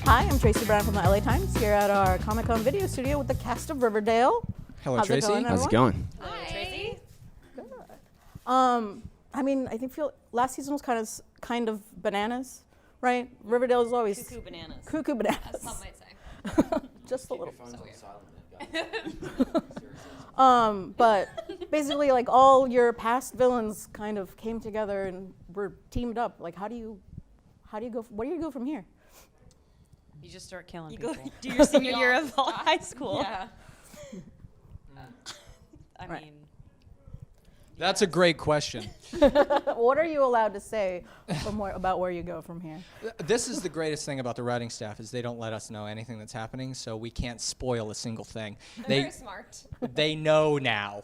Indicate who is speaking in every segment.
Speaker 1: Hi, I'm Tracy Brown from the LA Times here at our Comic-Con video studio with the cast of Riverdale.
Speaker 2: Hello,
Speaker 1: How's
Speaker 2: Tracy.
Speaker 1: It going,
Speaker 3: How's it
Speaker 1: everyone?
Speaker 3: going?
Speaker 4: Hi, Tracy.
Speaker 1: Good. I mean, I think last season was kind of bananas, right? Riverdale is always
Speaker 4: Cuckoo bananas.
Speaker 1: cuckoo bananas.
Speaker 4: As some might say.
Speaker 1: Just a little.
Speaker 4: So weird.
Speaker 1: But basically, like all your past villains kind of came together and were teamed up. Like, how do you go? Where do you go from here?
Speaker 5: You just start killing
Speaker 4: You
Speaker 5: people.
Speaker 4: go do your senior year of high school.
Speaker 5: Yeah. I
Speaker 1: Right.
Speaker 5: mean,
Speaker 2: That's a great question.
Speaker 1: What are you allowed to say about where you go from here?
Speaker 2: This is the greatest thing about the writing staff is they don't let us know anything that's happening, so we can't spoil a single thing.
Speaker 4: Very smart.
Speaker 2: They know now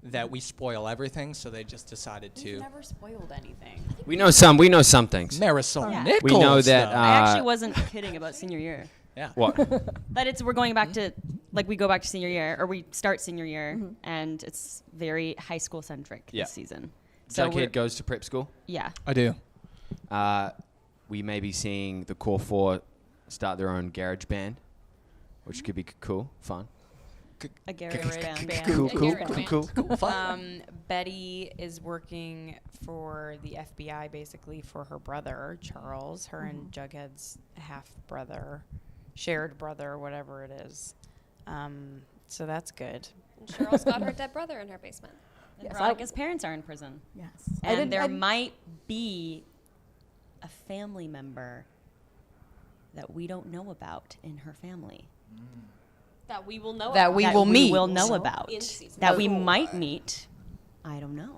Speaker 2: that we spoil everything, so they just decided
Speaker 5: we've
Speaker 2: to.
Speaker 5: never spoiled anything.
Speaker 3: We know some things.
Speaker 2: Marisol
Speaker 4: Yeah.
Speaker 2: Nichols.
Speaker 3: We know that.
Speaker 2: though.
Speaker 4: I actually wasn't kidding about senior year.
Speaker 2: Yeah.
Speaker 3: What?
Speaker 4: But we're going back to, like, we go back to senior year, or we start senior year, and it's very high school centric
Speaker 3: Yeah.
Speaker 4: this season. So
Speaker 3: Jughead goes to prep school.
Speaker 4: yeah.
Speaker 2: I do.
Speaker 3: We may be seeing the core four start their own garage band, which could be cool, fun.
Speaker 4: A garage band.
Speaker 3: Cool,
Speaker 4: A
Speaker 3: cool,
Speaker 4: garage
Speaker 3: cool,
Speaker 4: band.
Speaker 3: cool.
Speaker 5: Betty is working for the FBI, basically for her brother Charles. Her and Jughead's half brother, shared brother, whatever it is. So that's good.
Speaker 6: And Cheryl's got her dead brother in her basement.
Speaker 4: And
Speaker 1: Yes,
Speaker 4: Veronica's parents are in prison.
Speaker 1: Yes.
Speaker 4: And there might be a family member that we don't know about in her family.
Speaker 6: That we will know
Speaker 5: That
Speaker 6: about.
Speaker 5: we will meet.
Speaker 4: We will know about.
Speaker 6: In season
Speaker 4: That we
Speaker 6: four.
Speaker 4: might meet. I don't know.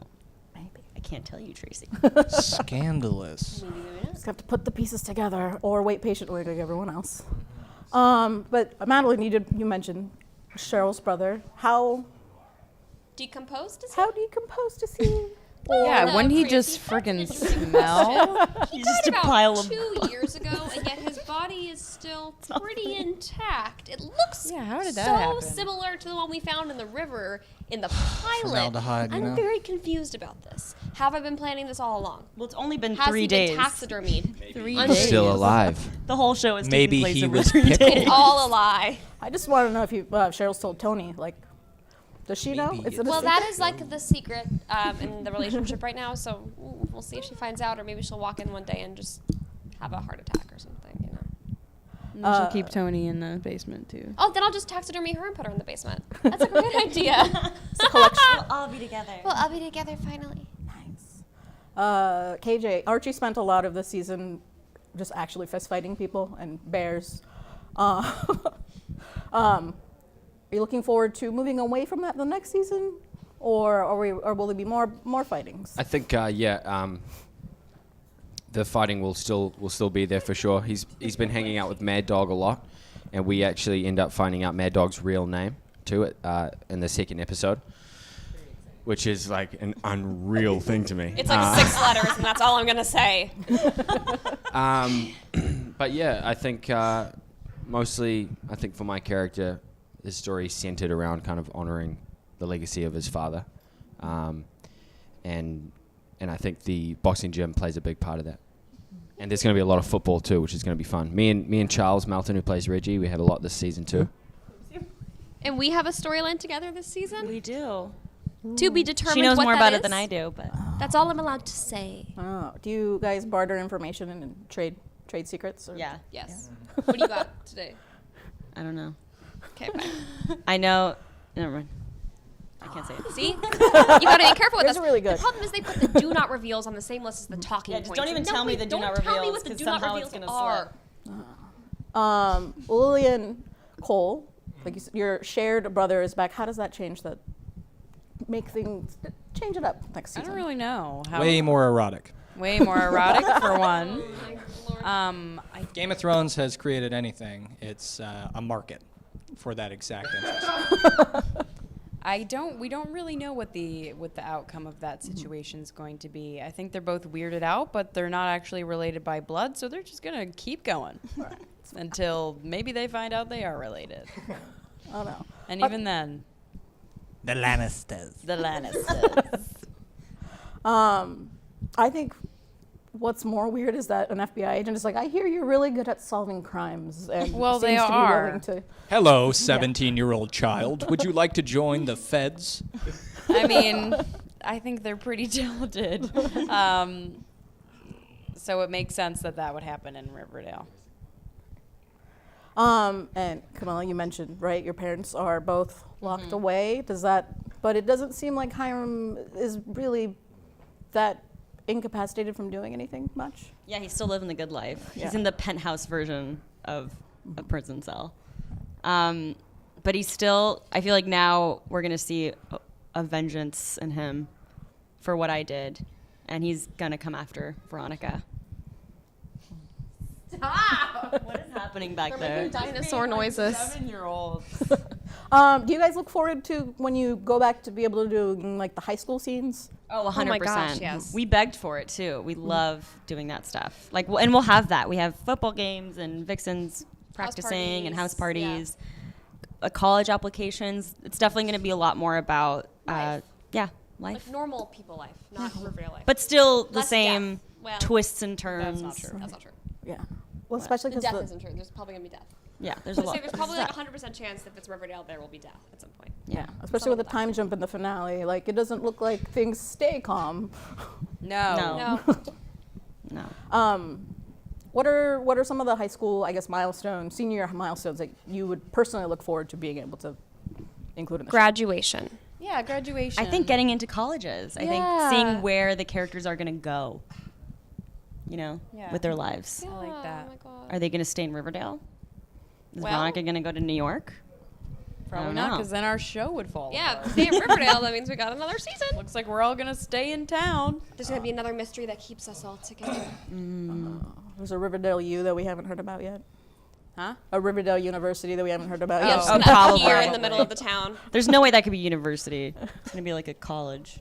Speaker 1: Maybe.
Speaker 4: I can't tell you, Tracy.
Speaker 2: Scandalous.
Speaker 1: Just have to put the pieces together or wait patiently like everyone else. But Madelaine, you mentioned Cheryl's brother. How
Speaker 6: Decomposed is
Speaker 1: decomposed is he?
Speaker 5: Yeah,
Speaker 6: no,
Speaker 5: wouldn't he
Speaker 6: crazy.
Speaker 5: just
Speaker 6: That's
Speaker 5: freaking
Speaker 6: interesting
Speaker 5: smell?
Speaker 6: He
Speaker 4: Just
Speaker 6: died
Speaker 4: a
Speaker 6: about
Speaker 4: pile of
Speaker 6: 2 years ago, and yet his body is still pretty intact. It looks
Speaker 5: Yeah, how did that
Speaker 6: so
Speaker 5: happen?
Speaker 6: similar to the one we found in the river in the pilot.
Speaker 2: Formaldehyde, you
Speaker 6: I'm
Speaker 2: know?
Speaker 6: very confused about this. Have I been planning this all along?
Speaker 4: Well, it's only been
Speaker 6: Has
Speaker 4: 3
Speaker 6: he
Speaker 4: days.
Speaker 6: been taxidermied?
Speaker 5: 3
Speaker 6: I'm
Speaker 5: days.
Speaker 3: Still alive.
Speaker 4: The whole show is
Speaker 2: Maybe
Speaker 4: taking place
Speaker 2: he
Speaker 4: over
Speaker 2: was
Speaker 4: 3
Speaker 2: pickled.
Speaker 4: days.
Speaker 6: All a lie.
Speaker 1: I just want to know if Cheryl's told Tony. Like, does she know?
Speaker 2: Maybe
Speaker 1: Is it a
Speaker 6: Well,
Speaker 1: secret?
Speaker 6: that is like the secret in the relationship right now. So we'll see if she finds out, or maybe she'll walk in one day and just have a heart attack or something. You know.
Speaker 5: And she'll keep Tony in the basement too.
Speaker 6: Oh, then I'll just taxidermy her and put her in the basement. That's a great idea.
Speaker 1: It's a collection.
Speaker 4: We'll all be together.
Speaker 6: Well, I'll be together finally.
Speaker 1: Nice. KJ, Archie spent a lot of the season just actually fist fighting people and bears. Are you looking forward to moving away from that the next season, or will there be more fightings?
Speaker 3: I think, the fighting will still be there for sure. He's been hanging out with Mad Dog a lot, and we actually end up finding out Mad Dog's real name too in the second episode, which is like an unreal thing to me.
Speaker 6: It's like 6 letters, and that's all I'm gonna say.
Speaker 3: But yeah, I think mostly, for my character, the story centered around kind of honoring the legacy of his father, and I think the boxing gym plays a big part of that. And there's going to be a lot of football too, which is going to be fun. Me and Charles Melton, who plays Reggie, we have a lot this season too.
Speaker 6: And we have a storyline together this season.
Speaker 4: We do.
Speaker 6: To be determined.
Speaker 4: She knows
Speaker 6: what
Speaker 4: more
Speaker 6: that
Speaker 4: about
Speaker 6: is.
Speaker 4: it than I do, but
Speaker 6: That's all I'm allowed to say.
Speaker 1: Oh, do you guys barter information and trade secrets? Or?
Speaker 4: yeah,
Speaker 6: Yes. What do you got today?
Speaker 4: I don't know.
Speaker 6: Okay, bye.
Speaker 4: I know. Never mind. I can't say it.
Speaker 6: See? You gotta be careful with
Speaker 1: Those
Speaker 6: this.
Speaker 1: are really good.
Speaker 6: The problem is they put the do not reveals on the same list as the talking
Speaker 4: Yeah, just
Speaker 6: points.
Speaker 4: don't even
Speaker 6: No,
Speaker 4: tell me
Speaker 6: wait,
Speaker 4: the do
Speaker 6: don't
Speaker 4: not
Speaker 6: tell me
Speaker 4: reveals,
Speaker 6: what the
Speaker 4: 'cause
Speaker 6: do not
Speaker 4: somehow it's
Speaker 6: reveals
Speaker 4: gonna
Speaker 6: are.
Speaker 1: Lili and Cole, like you said, your shared brother is back. How does that change it up next
Speaker 5: I
Speaker 1: season?
Speaker 5: don't really know. How
Speaker 2: Way more erotic.
Speaker 5: way more erotic for one.
Speaker 2: Game of Thrones has created anything. It's a market for that exact interest.
Speaker 5: We don't really know what the outcome of that situation is going to be. I think they're both weirded out, but they're not actually related by blood, so they're just gonna keep going until maybe they find out they are related.
Speaker 1: Oh no.
Speaker 5: And even then,
Speaker 2: The Lannisters.
Speaker 5: the Lannisters.
Speaker 1: I think what's more weird is that an FBI agent is like, I hear you're really good at solving crimes. And
Speaker 5: Well, they
Speaker 1: seems to be
Speaker 5: are.
Speaker 1: willing to.
Speaker 2: Hello, 17-year-old child. Would you like to join the feds?
Speaker 5: I mean, I think they're pretty talented. So it makes sense that would happen in Riverdale.
Speaker 1: And Camilla, you mentioned, right, your parents are both locked away. But it doesn't seem like Hiram is really that incapacitated from doing anything much.
Speaker 4: Yeah, he's still living the good life.
Speaker 1: Yeah.
Speaker 4: He's in the penthouse version of a prison cell. But he's still, I feel like now we're going to see a vengeance in him for what I did. And he's going to come after Veronica. Stop! What is happening back
Speaker 6: They're
Speaker 4: there?
Speaker 6: making dinosaur noises.
Speaker 5: 7-year-olds.
Speaker 1: Do you guys look forward to when you go back to be able to do like the high school scenes?
Speaker 4: Oh, 100%.
Speaker 6: my gosh, yes.
Speaker 4: We begged for it too. We love doing that stuff. Like, and we'll have that. We have football games and Vixens practicing and house parties, college applications. It's definitely going to be a lot more about,
Speaker 6: Life.
Speaker 4: life.
Speaker 6: Like normal people life, not Riverdale life.
Speaker 4: But still the
Speaker 6: Less
Speaker 4: same
Speaker 6: death. Well,
Speaker 4: twists and turns.
Speaker 5: That's not true.
Speaker 6: That's not true.
Speaker 1: Yeah. Well, especially
Speaker 6: The
Speaker 1: because
Speaker 6: death isn't true. There's probably gonna be death.
Speaker 4: Yeah, there's a lot.
Speaker 6: There's probably like a 100% chance that if it's Riverdale, there will be death at some point.
Speaker 4: Yeah.
Speaker 1: especially with the time jump in the finale, like it doesn't look like things stay calm.
Speaker 5: No.
Speaker 6: No.
Speaker 1: What are some of the high school, I guess, milestones, senior milestones that you would personally look forward to being able to include in the show?
Speaker 6: Graduation.
Speaker 5: Yeah, graduation.
Speaker 4: I think getting into colleges. I think
Speaker 6: Yeah.
Speaker 4: seeing where the characters are going to go,
Speaker 5: Yeah.
Speaker 4: with their lives.
Speaker 5: I like that.
Speaker 6: Oh my god.
Speaker 4: Are they going to stay in Riverdale? Is
Speaker 6: Well-
Speaker 4: Veronica going to go to New York?
Speaker 5: Probably
Speaker 4: don't
Speaker 5: not,
Speaker 4: know.
Speaker 5: because then our show would fall
Speaker 6: Yeah,
Speaker 5: apart.
Speaker 6: if they stay in Riverdale, that means we got another season.
Speaker 5: Looks like we're all going to stay in town.
Speaker 6: There's gonna be another mystery that keeps us all together.
Speaker 1: There's a Riverdale U that we haven't heard about yet.
Speaker 5: Huh?
Speaker 1: A Riverdale University that we haven't heard about
Speaker 6: Yeah,
Speaker 1: yet.
Speaker 6: just
Speaker 4: Oh,
Speaker 6: gonna
Speaker 4: probably.
Speaker 6: appear in the middle of the town.
Speaker 4: There's no way that could be university. It's going to be like a college.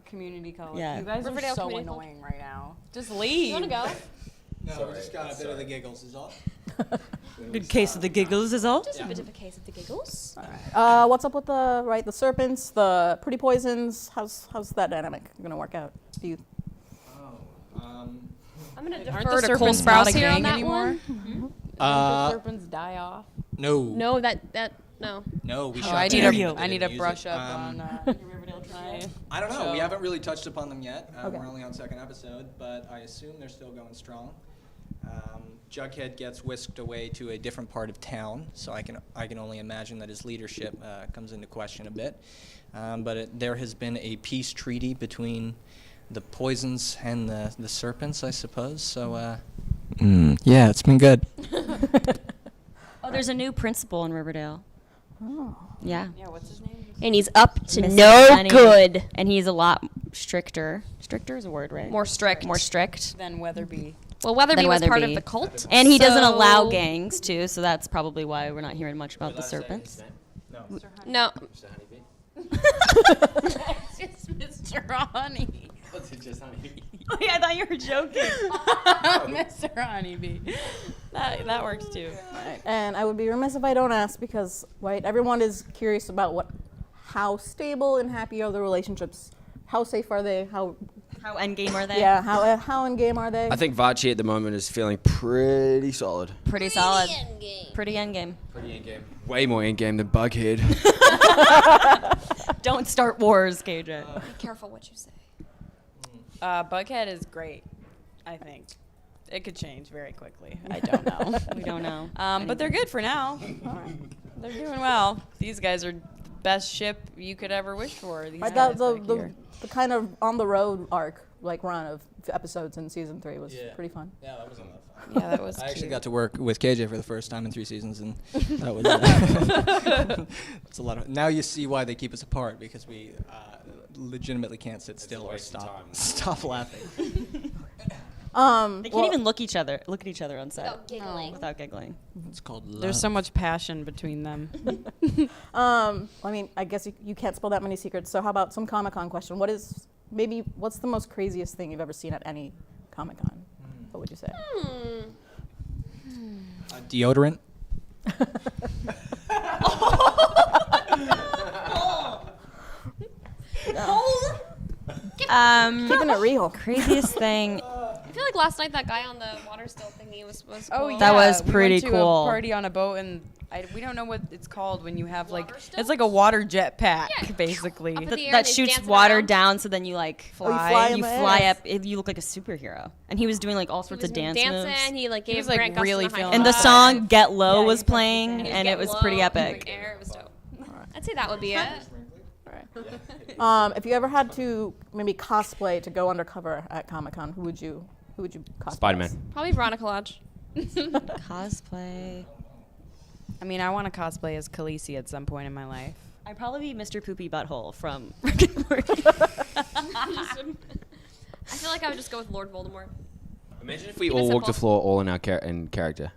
Speaker 5: Community college.
Speaker 4: Yeah.
Speaker 5: You guys
Speaker 6: Riverdale
Speaker 5: are so
Speaker 6: Community
Speaker 5: annoying right now. Just leave.
Speaker 6: You wanna go?
Speaker 2: No, we just got a bit of the giggles is all.
Speaker 4: Good case of the giggles is all.
Speaker 6: Just a bit of a case of the giggles.
Speaker 1: What's up with the serpents, the pretty poisons? How's that dynamic gonna work out? Do you?
Speaker 6: I'm gonna
Speaker 5: Aren't
Speaker 6: defer
Speaker 5: the
Speaker 6: to Cole
Speaker 5: serpents not
Speaker 6: Sprouse
Speaker 5: a
Speaker 6: here on
Speaker 5: gang
Speaker 6: that
Speaker 5: anymore?
Speaker 6: one.
Speaker 5: The serpents die off.
Speaker 2: No.
Speaker 6: No, no.
Speaker 2: No, we
Speaker 5: Oh,
Speaker 2: shot
Speaker 5: I
Speaker 2: them,
Speaker 5: need
Speaker 2: but
Speaker 5: a,
Speaker 2: they
Speaker 5: I need
Speaker 2: didn't
Speaker 5: to
Speaker 2: use
Speaker 5: brush
Speaker 2: it.
Speaker 5: up on Riverdale tonight.
Speaker 2: I don't know. We
Speaker 5: show.
Speaker 2: haven't really touched upon them yet.
Speaker 1: Okay.
Speaker 2: We're only on second episode, but I assume they're still going strong. Jughead gets whisked away to a different part of town, so I can only imagine that his leadership comes into question a bit. But there has been a peace treaty between the poisons and the serpents, I suppose. So yeah, it's been good.
Speaker 4: Oh, there's a new principal in Riverdale.
Speaker 1: Oh.
Speaker 4: Yeah.
Speaker 5: Yeah, what's his name?
Speaker 6: And he's up to
Speaker 4: Mr.
Speaker 6: no
Speaker 4: Funny.
Speaker 6: good.
Speaker 4: And he's a lot stricter. Stricter is a word, right?
Speaker 6: More strict.
Speaker 4: More strict.
Speaker 5: Then Weatherby.
Speaker 6: Well, Weatherby
Speaker 4: Than
Speaker 6: was part
Speaker 4: Weatherby.
Speaker 6: of the cult.
Speaker 4: And he doesn't allow
Speaker 6: so-
Speaker 4: gangs, too, so that's probably why we're not hearing much about the serpents.
Speaker 6: No.
Speaker 5: It's just Mr. Honey.
Speaker 4: Oh, yeah, I thought you were joking.
Speaker 5: Mr. Honeybee. That works too.
Speaker 1: Right. And I would be remiss if I don't ask because, right, everyone is curious about how stable and happy are the relationships. How safe are they?
Speaker 4: How endgame are they?
Speaker 1: Yeah, how in game are they?
Speaker 3: I think Vachi at the moment is feeling pretty solid.
Speaker 4: Pretty solid. Pretty endgame.
Speaker 3: Pretty in game. Way more in game than Bughead.
Speaker 4: Don't start wars, KJ.
Speaker 6: Be careful what you say.
Speaker 5: Bughead is great, I think. It could change very quickly. I don't know.
Speaker 4: We don't know.
Speaker 5: But they're good for now. They're doing well. These guys are the best ship you could ever wish for. These
Speaker 1: Right,
Speaker 5: guys
Speaker 1: the,
Speaker 5: back
Speaker 1: the,
Speaker 5: here.
Speaker 1: the kind of on the road arc, like run of episodes in season 3 was pretty fun.
Speaker 2: Yeah, that was a lot of fun.
Speaker 5: Yeah, that was
Speaker 2: I actually
Speaker 5: cute.
Speaker 2: got to work with KJ for the first time in 3 seasons, and that was it's a lot of. Now you see why they keep us apart because we legitimately can't sit still or stop laughing.
Speaker 4: They can't even look at each other on set
Speaker 6: Without giggling.
Speaker 4: without giggling.
Speaker 2: It's called love.
Speaker 5: There's so much passion between them.
Speaker 1: I mean, I guess you can't spill that many secrets. So how about some Comic-Con question? What's the most craziest thing you've ever seen at any Comic-Con? What would you say?
Speaker 2: Deodorant.
Speaker 1: Keeping it real.
Speaker 4: Craziest thing.
Speaker 6: I feel like last night that guy on the water still thingy was
Speaker 5: Oh,
Speaker 6: cool.
Speaker 5: yeah.
Speaker 4: That was
Speaker 5: we
Speaker 4: pretty
Speaker 5: went to
Speaker 4: cool.
Speaker 5: A party on a boat, and we don't know what it's called when you have like
Speaker 6: Water
Speaker 5: it's like a water jet pack,
Speaker 6: Yeah.
Speaker 5: basically.
Speaker 6: Up in
Speaker 4: Th-
Speaker 6: the air
Speaker 4: that
Speaker 6: and he's
Speaker 4: shoots
Speaker 6: dancing
Speaker 4: water
Speaker 6: around.
Speaker 4: down, so then you like
Speaker 1: Oh, you fly in
Speaker 4: you
Speaker 1: the
Speaker 4: fly
Speaker 1: air.
Speaker 4: up. You look like a superhero. And he was doing like all
Speaker 6: He
Speaker 4: sorts
Speaker 6: was
Speaker 4: of dance
Speaker 6: dancing.
Speaker 4: moves.
Speaker 6: He like gave
Speaker 5: was, like,
Speaker 6: Grant Gustin
Speaker 5: really
Speaker 6: a high
Speaker 5: feeling
Speaker 4: And the
Speaker 5: five.
Speaker 4: song "Get Low"
Speaker 1: Yeah,
Speaker 4: was
Speaker 1: he
Speaker 4: playing,
Speaker 1: touched his
Speaker 4: and
Speaker 6: Get
Speaker 4: it was
Speaker 6: low
Speaker 4: pretty
Speaker 6: in the
Speaker 4: epic.
Speaker 6: air. It was dope. I'd say that would be it.
Speaker 1: If you ever had to maybe cosplay to go undercover at Comic-Con, who would you cosplay?
Speaker 3: Spider-Man.
Speaker 1: as?
Speaker 6: Probably Veronica Lodge.
Speaker 4: Cosplay.
Speaker 5: I mean, I want to cosplay as Khaleesi at some point in my life.
Speaker 4: I'd probably be Mr. Poopy Butthole from.
Speaker 6: I feel like I would just go with Lord Voldemort.
Speaker 3: Imagine if we
Speaker 6: Keep it
Speaker 3: all walked the
Speaker 6: simple.
Speaker 3: floor all in our in character.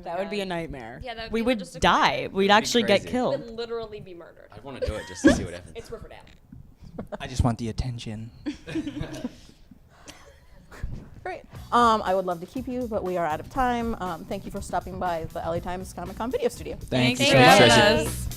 Speaker 5: That would be a nightmare.
Speaker 6: Yeah, that would
Speaker 4: We
Speaker 6: be
Speaker 4: would
Speaker 6: logistical
Speaker 4: die.
Speaker 6: nightmare.
Speaker 4: We'd actually get
Speaker 3: crazy.
Speaker 6: We
Speaker 4: killed.
Speaker 6: would literally be murdered.
Speaker 3: I want to do it just to see what happens.
Speaker 6: It's Riverdale.
Speaker 2: I just want the attention.
Speaker 1: Great. I would love to keep you, but we are out of time. Thank you for stopping by the LA Times Comic-Con video studio.
Speaker 2: Thank you
Speaker 5: Thanks
Speaker 2: so
Speaker 5: for
Speaker 2: much.
Speaker 5: having
Speaker 3: Tracy.
Speaker 5: us.